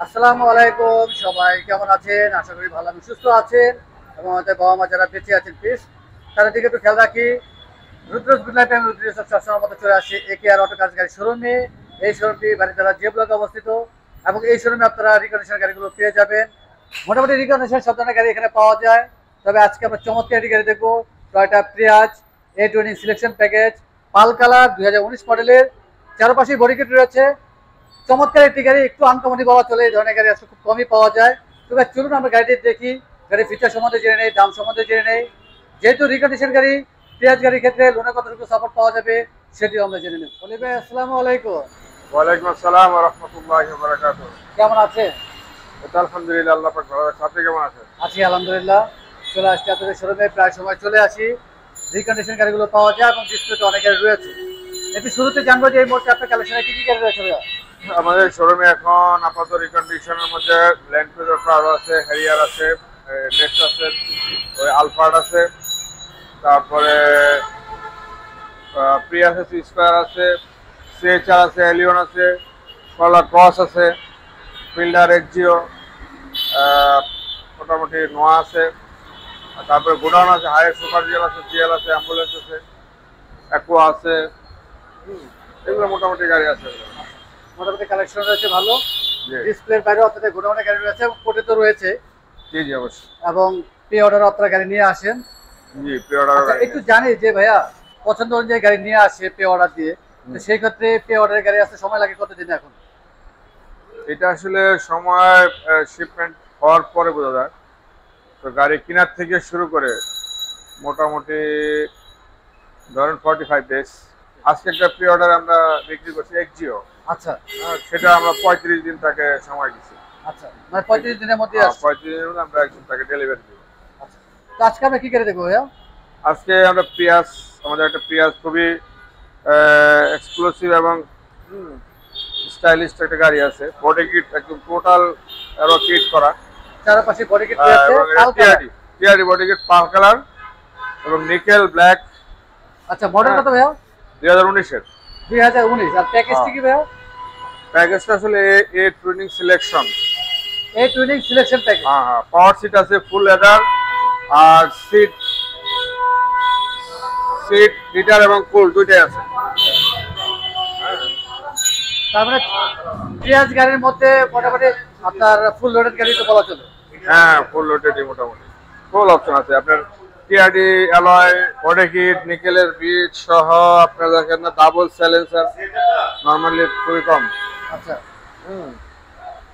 আসসালামু আলাইকুম, সবাই কেমন আছেন? আশা করি ভালো এবং সুস্থ আছেন এবং আমাদের বাবা মা যারা বেঁচে আছেন প্লিজ তাদের দিকে একটু খেয়াল রাখি। রুদ্রজ বিল্লাহ টাইম রুদ্রজ সবসময় মতো চলে আসে একে আর অটো কাজ গাড়ি শোরুমে। এই শোরুমটি বাড়িতলা যে ব্লকে অবস্থিত এবং এই শোরুমে আপনারা রিকন্ডিশন গাড়িগুলো পেয়ে যাবেন। মোটামুটি রিকন্ডিশন সব ধরনের গাড়ি এখানে পাওয়া যায়। তবে আজকে আমরা চমৎকার একটি গাড়ি দেখবো, টয়োটা প্রিয়াজ A20 সিলেকশন প্যাকেজ, পাল কালার 2019 মডেলের। চারপাশেই বডি কিট রয়েছে। চমৎকার একটি গাড়ি, একটু আনকমনি বলা চলে, এই ধরনের গাড়ি আসলে খুব কমই পাওয়া যায়। তবে চলুন আমরা গাড়িটি দেখি, গাড়ির ফিচার সম্বন্ধে জেনে নেই, দাম সম্বন্ধে জেনে নেই। যেহেতু রিকন্ডিশন গাড়ি, পেঁয়াজ গাড়ির ক্ষেত্রে লোনের কতটুকু সাপোর্ট পাওয়া যাবে সেটিও আমরা জেনে নেব। অলি ভাই, আসসালামু আলাইকুম। ওয়ালাইকুম আসসালাম ওয়া রাহমাতুল্লাহি ওয়া বারাকাতুহু। কেমন আছেন? এটা আলহামদুলিল্লাহ, আল্লাহ পাক ভালো রাখছে। আপনি কেমন আছেন? আছি আলহামদুলিল্লাহ। চলে আসছি আপনাদের শোরুমে, প্রায় সময় চলে আসি। রিকন্ডিশন গাড়িগুলো পাওয়া যায় এবং ডিসপ্লেতে অনেক গাড়ি রয়েছে। একটু শুরুতে জানবো যে এই মুহূর্তে আপনার কালেকশনে কি কি গাড়ি রয়েছে ভাইয়া? আমাদের শোরুমে এখন আপাতত রিকন্ডিশনের মধ্যে ল্যান্ড ক্রুজার প্রাডো আছে, হ্যারিয়ার আছে, নেক্সট আছে, ওই আলফার্ড আছে, তারপরে প্রিয়াস আছে, স্কয়ার আছে, সিএচআর আছে, এলিয়ন আছে, করলা ক্রস আছে, ফিল্ডার এক্সিও, মোটামুটি নোয়া আছে, আর তারপরে গোডাউন আছে, হায়ার সুপার জিএল আছে, জিএল আছে, অ্যাম্বুলেন্স আছে, অ্যাকোয়া আছে। এগুলো মোটামুটি গাড়ি আছে। মোটামুটি কালেকশন রয়েছে ভালো। জি ডিসপ্লের বাইরেও আপনাদের গোডাউনে গাড়ি রয়েছে এবং কোর্টে তো রয়েছে। জি জি অবশ্যই। এবং পে অর্ডার আপনারা গাড়ি নিয়ে আসেন। জি প্রি অর্ডার আচ্ছা, একটু জানি যে ভাইয়া পছন্দ অনুযায়ী গাড়ি নিয়ে আসে পে অর্ডার দিয়ে, তো সেই ক্ষেত্রে পে অর্ডারের গাড়ি আসতে সময় লাগে কতদিন এখন? এটা আসলে সময় শিপমেন্ট হওয়ার পরে বোঝা যায়। তো গাড়ি কেনার থেকে শুরু করে মোটামুটি ধরেন 45 ডেজ। আজকে একটা প্রি অর্ডার আমরা বিক্রি করছি এক্সিও, আচ্ছা সেটা আমরা 35 দিন তাকে সময় দিচ্ছি। আচ্ছা, মানে 35 দিনের মধ্যে আসছে। 35 দিনের মধ্যে আমরা একদম তাকে ডেলিভারি দিব। আচ্ছা, তো আজকে আমরা কি গাড়ি দেখবো ভাইয়া? আজকে আমরা পিয়াস, আমাদের একটা পিয়াস খুবই এক্সক্লুসিভ এবং স্টাইলিশ একটা গাড়ি আছে। বডি কিট একদম টোটাল এরো কিট করা, চারপাশে বডি কিট রয়েছে, এবং কাল কালার। টিআরডি বডি কিট পাল কালার এবং নিকেল ব্ল্যাক। আচ্ছা, মডেল কত ভাইয়া? 2019 এর। 2019। আর প্যাকেজটি কি ভাইয়া? প্যাকেজটা আসলে এ টুইনিং সিলেকশন। এই টুইনিং সিলেকশন প্যাকেজ। হ্যাঁ হ্যাঁ, পাওয়ার সিট আছে, ফুল লেদার, আর সিট হিটার এবং কুল দুইটাই আছে। তার মানে পেঁয়াজ গাড়ির মধ্যে মোটামুটি আপনার ফুল লোডেড গাড়ি তো বলা চলে। হ্যাঁ, ফুল লোডেড মোটামুটি ফুল অপশন আছে আপনার। টিআরডি অ্যালয়, বডি কিট, নিকেলের বিট সহ আপনার দেখেন না, ডাবল সাইলেন্সার, নরমালি খুবই কম। আচ্ছা,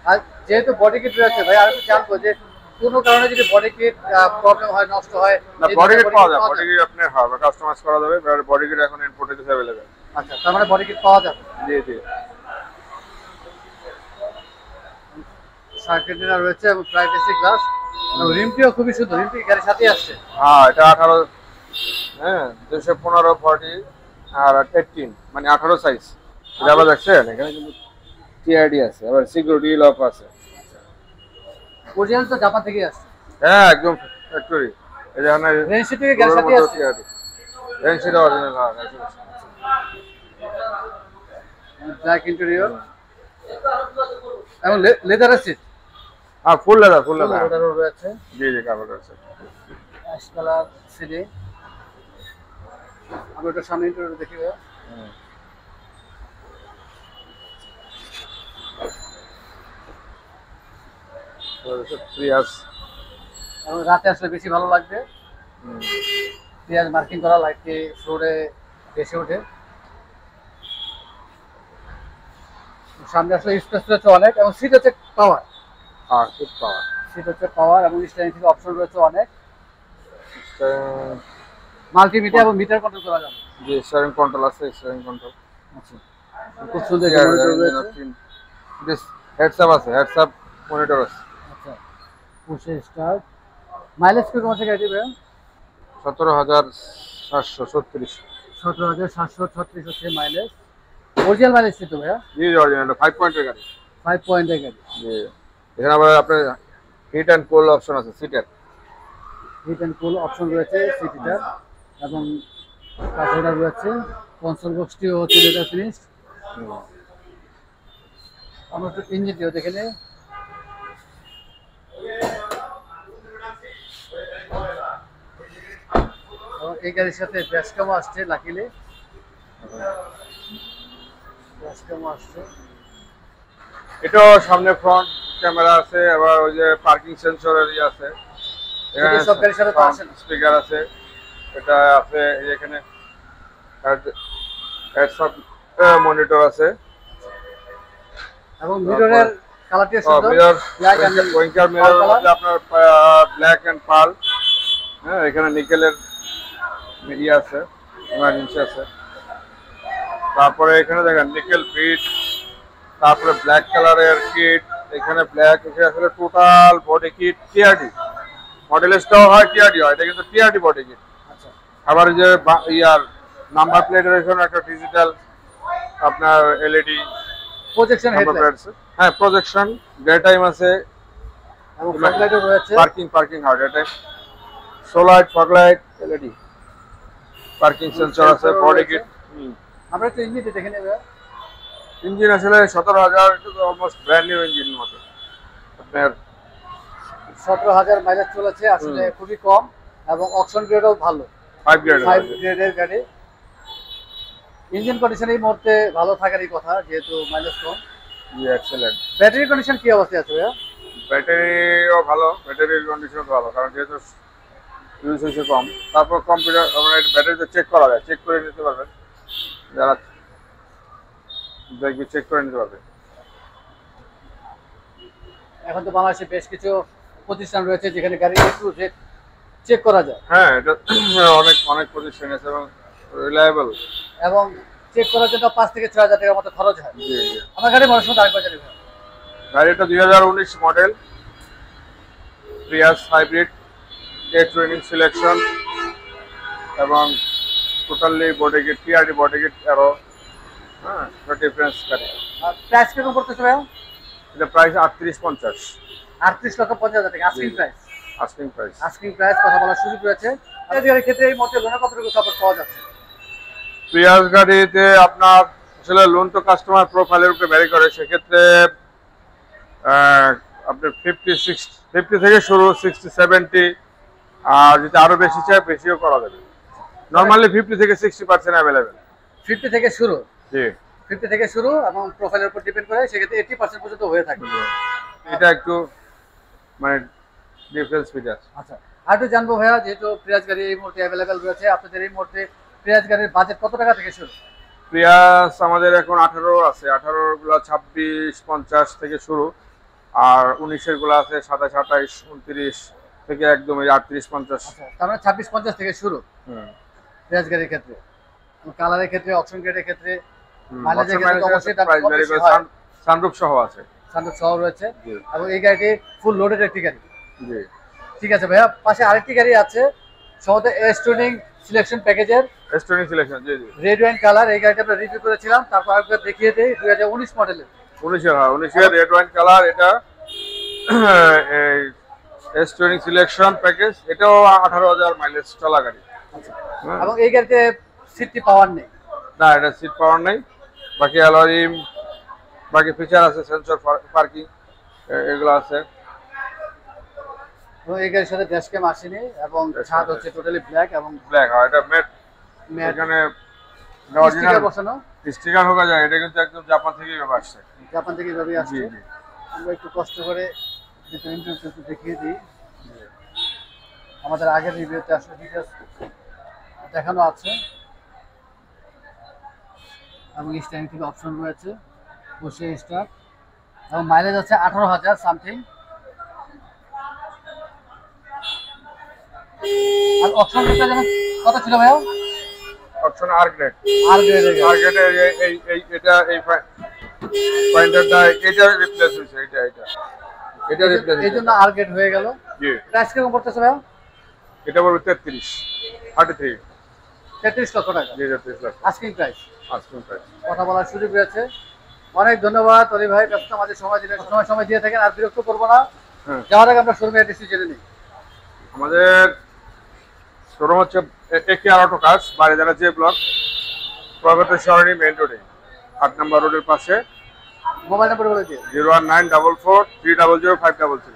আর যেহেতু বডি কিট রয়েছে ভাই, আর একটু জানবো যে কোনো কারণে যদি বডি কিট প্রবলেম হয়, নষ্ট হয়, না, এই বডি ধরনের কিট body পাওয়া kit যায়, বডি কিট আপনি হবে কাস্টমাইজ করা যাবে। বডি কিট এখন ইম্পোর্টেড অ্যাভেলেবেল। আচ্ছা, তার মানে বডি কিট পাওয়া যাবে। জি জি। সার্কিটেরা রয়েছে এবং প্রাইভেসি গ্লাস, রিমটিও খুবই সুন্দর। রিমটি গাড়ির সাথেই আসছে। হ্যাঁ, এটা 18, হ্যাঁ 215 40 আর 18 মানে 18 সাইজ। এটা আবার দেখছেন এখানে কিন্তু টিআরডি আছে, আবার সিকিউরিটি লক আছে। অরিজিনাল তো জাপান থেকেই আসছে। হ্যাঁ একদম ফ্যাক্টরি। এই যেখানে রেঞ্জটি থেকে গাড়ির সাথেই আসছে। টিআরডি রেঞ্জটা অরিজিনাল। হ্যাঁ ব্ল্যাক ইন্টেরিয়র এবং লেদার সিট। হ্যাঁ, ফুল লেদার, ফুল লেদার রয়েছে। জি জি, কাভার আছে। অ্যাশ কালার সিটে। আমরা ওটা সামনে ইন্টেরিয়র দেখি ভাইয়া। প্রিয়াস। এবং রাতে আসলে বেশি ভালো লাগবে। পেঁয়াজ মার্কিং করা লাইটটি ফ্লোরে ভেসে ওঠে। সামনে আসলে স্পেস রয়েছে অনেক এবং সিট হচ্ছে পাওয়ার। হ্যাঁ, খুব পাওয়ার। সিট হচ্ছে পাওয়ার এবং স্টারিং থেকে অপশন রয়েছে অনেক। মাল্টিমিডিয়া এবং মিটার কন্ট্রোল করা যাবে। জি, স্টিয়ারিং কন্ট্রোল আছে, স্টিয়ারিং কন্ট্রোল। আচ্ছা, খুব সুন্দর একটা মনিটর রয়েছে। দিস হেডসআপ আছে, হেডসআপ মনিটর আছে। আচ্ছা, পুশে স্টার্ট। মাইলেজ কি রয়েছে গাড়ি ভাইয়া? 17,736। 17,736 হচ্ছে মাইলেজ। অরিজিনাল মাইলেজ তো ভাইয়া? জি অরিজিনাল 5 পয়েন্টের গাড়ি। 5 পয়েন্টের গাড়ি। জি, এখানে আবার আপনার হিট অ্যান্ড কোল্ড অপশন আছে, সিটের হিট অ্যান্ড কুল অপশন রয়েছে সিটিটার এবং কাঠোটা রয়েছে। কনসোল বক্সটিও হচ্ছে লেদার ফিনিশ। আমরা একটু ইঞ্জিনটিও দেখে নিই। এই গাড়ির সাথে ড্যাশক্যামও আসছে, লাকিলি ড্যাশক্যামও আসছে। এটাও সামনে ফ্রন্ট ক্যামেরা আছে, আবার ওই যে পার্কিং সেন্সরের ইয়ে আছে, এখানে সব গাড়ির সাথে তো আসে না। স্পিকার আছে, এটা আছে এখানে হেডসআপ মনিটর আছে, এবং মিররের কালারটি সুন্দর, মিরর ব্ল্যাক এন্ড উইঙ্কার মিরর মধ্যে আপনার ব্ল্যাক এন্ড পার্ল। হ্যাঁ, এখানে নিকেলের মিডিয়া আছে, ইমার্জেন্সি আছে। তারপরে এখানে দেখেন নিকেল বিট, তারপরে ব্ল্যাক কালারের কিট, এখানে ব্ল্যাক, এখানে আসলে টোটাল বডি কিট টিআরডি মডেলেসটাও হয়, টিআরডি হয়, এটা কিন্তু টিআরডি বডি কিট। আচ্ছা, আবার যে ইয়ার নাম্বার প্লেটের এখানে একটা ডিজিটাল আপনার এলইডি প্রজেকশন হেডলাইট, হ্যাঁ প্রজেকশন, ডে টাইম আছে, এবং ফগলাইটও রয়েছে। পার্কিং হয়, ডে টাইম, সোলাইট, ফগলাইট, এলইডি, পার্কিং সেন্সর আছে, বডি কিট। আমরা একটু ইঞ্জিনটি দেখে নেব। ইঞ্জিন আসলে 17,000, এটা তো অলমোস্ট ব্র্যান্ড নিউ ইঞ্জিন মতো। আপনার 17,000 মাইলেজ চলেছে, আসলে খুবই কম, এবং অপশন গ্রেডও ভালো, 5 গ্রেড 5 গ্রেডের গাড়ি। ইঞ্জিন কন্ডিশন এই মুহূর্তে ভালো থাকারই কথা, যেহেতু মাইলেজ কম। জি, এক্সেলেন্ট। ব্যাটারি কন্ডিশন কি অবস্থায় আছে ভাইয়া? ব্যাটারিও ভালো, ব্যাটারির কন্ডিশনও ভালো, কারণ যেহেতু ইউজ হয়েছে কম। তারপর কম্পিউটার মানে ব্যাটারিতে চেক করা যায়, চেক করে নিতে পারবেন, যারা দেখবে চেক করে নিতে পারবে। এখন তো বাংলাদেশে বেশ কিছু প্রতিষ্ঠান রয়েছে যেখানে গাড়ি একটু চেক করা যায়, হ্যাঁ, এটা অনেক অনেক প্রতিষ্ঠান আছে এবং রিলায়েবল। এবং চেক করার জন্য 5 থেকে 6,000 টাকার মতো খরচ হয়। জি জি। আমার গাড়ি মনে সময় আরেকবার জানি ভাইয়া। গাড়িটা 2019 model, Prius hybrid, training selection, এবং totally body kit, TRD body kit আরো। হ্যাঁ, ডিফারেন্স গাড়ি। আর প্রাইস কিরকম পড়তেছে ভাইয়া? এটা প্রাইস 38,50, 38,50,000 টাকা asking price. Asking price. Asking price কথা বলার সুযোগ রয়েছে। এই গাড়ির ক্ষেত্রে এই মুহূর্তে লোনে কতটুকু সাপোর্ট পাওয়া যাচ্ছে? প্রিয়াস গাড়িতে আপনার আসলে লোন তো কাস্টমার প্রোফাইলের উপরে ভ্যারি করে, সেক্ষেত্রে আপনার 50 থেকে শুরু, 60-70, আর যদি আরো বেশি চাই বেশিও করা যাবে। নর্মালি 50 থেকে 60% অ্যাভেলেবেল। 50 থেকে শুরু, জি, 50 থেকে শুরু, এবং প্রোফাইলের উপর ডিপেন্ড করে, সেক্ষেত্রে 80% পর্যন্ত হয়ে থাকে। এটা একটু মানে ডিফারেন্স ফিচার। আচ্ছা, আর একটু জানবো ভাইয়া, যেহেতু প্রিয়াস গাড়ি এই মুহূর্তে অ্যাভেলেবেল রয়েছে, আপনাদের এই মুহূর্তে প্রিয়াস গাড়ির বাজেট কত টাকা থেকে শুরু? প্রিয়াস আমাদের এখন 18 আছে, 18 গুলো 26-50 থেকে শুরু, আর 19-এর গুলো আছে 27, 28, 29 থেকে একদম 38-50। আচ্ছা, তার মানে 26-50 থেকে শুরু প্রিয়াস গাড়ির ক্ষেত্রে। কালারের ক্ষেত্রে, অপশন গ্রেডের ক্ষেত্রে, মাইলেজের ক্ষেত্রে অবশ্যই দাম কম বেশি হয়। সানরুফ সহ আছে, সানরুফ সহ রয়েছে, এবং এই গাড়িটি ফুল লোডেড একটি গাড়ি। জি, ঠিক আছে ভাইয়া, পাশে আরেকটি গাড়ি আছে সম্ভবত এস-টোনিং সিলেকশন প্যাকেজের, স্টোরিং সিলেকশন। জি জি, রেড ওয়াইন কালার। এই গাড়িটা আমরা রিভিউ করেছিলাম, তারপর একবার দেখিয়ে দেই। 2019 মডেলের, 19-এর রেড ওয়াইন কালার। এটা স্টোরিং সিলেকশন প্যাকেজ, এটাও 18,000 মাইলেজ চলা গাড়ি। এবং এই গাড়িতে সিটটি পাওয়ার নেই। না, এটা সিট পাওয়ার নেই, বাকি অ্যালরিম, বাকি ফিচার আছে, সেন্সর, পার্কিং, এগুলো আছে। এবং এই গাড়ির সাথে ড্যাশ ক্যাম আসেনি, এবং ছাদ হচ্ছে টোটালি ব্ল্যাক, এবং ব্ল্যাক হয়, এটা ম্যাট। ম্যাট এখানে স্টিকার অরিজিনাল বসানো, স্টিকার হোক যায়, এটা কিন্তু একদম জাপান থেকেই আসছে। জাপান থেকে ভাবে জি আসছে। জি, আমরা একটু কষ্ট করে একটু দেখিয়ে দিই। আমাদের আগের রিভিউতে আসলে ডিটেলস দেখানো আছে, এবং স্ট্যান্ড থেকে অপশন রয়েছে, বসে স্টার্ট, এবং মাইলেজ আছে 18,000 সামথিং। আর অপশন যেটা যেন কত ছিল ভাইয়া? অপশন আর গ্রেড। আর গ্রেডের গাড়ি। আর গ্রেডের এটা ফাইন্ডারটা এটা রিপ্লেস হয়েছে, এটা রিপ্লেস এই জন্য আর গ্রেড হয়ে গেল। জি, প্রাইস কিরকম পড়তেছে ভাইয়া? এটা পড়বে 33, 33। 33 লক্ষ টাকা জি, 33 lakh asking price. Asking price. কথা বলার সুযোগ রয়েছে। অনেক ধন্যবাদ অলি ভাই, ব্যস্ত আমাদের সময় দিলেন, সময় দিয়ে থাকেন, আর বিরক্ত করবো না। হ্যাঁ, যাওয়ার আগে আমরা শোরুমে অ্যাড্রেস জেনে নিই। আমাদের শোরুম হচ্ছে AKR auto cars, Baridhara J block, Pragati Sarani main রোডে, 8 নম্বর রোডের পাশে। মোবাইল নাম্বার বলে দিন। 01944 300 533।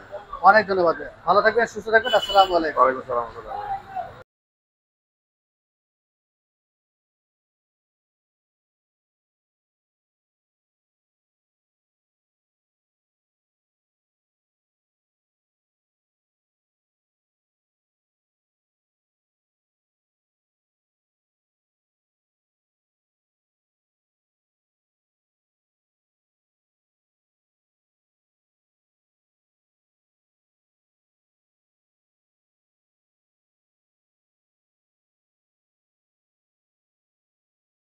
অনেক ধন্যবাদ, ভালো থাকবেন, সুস্থ থাকবেন, আসসালামু আলাইকুম। ওয়ালাইকুম আসসালাম।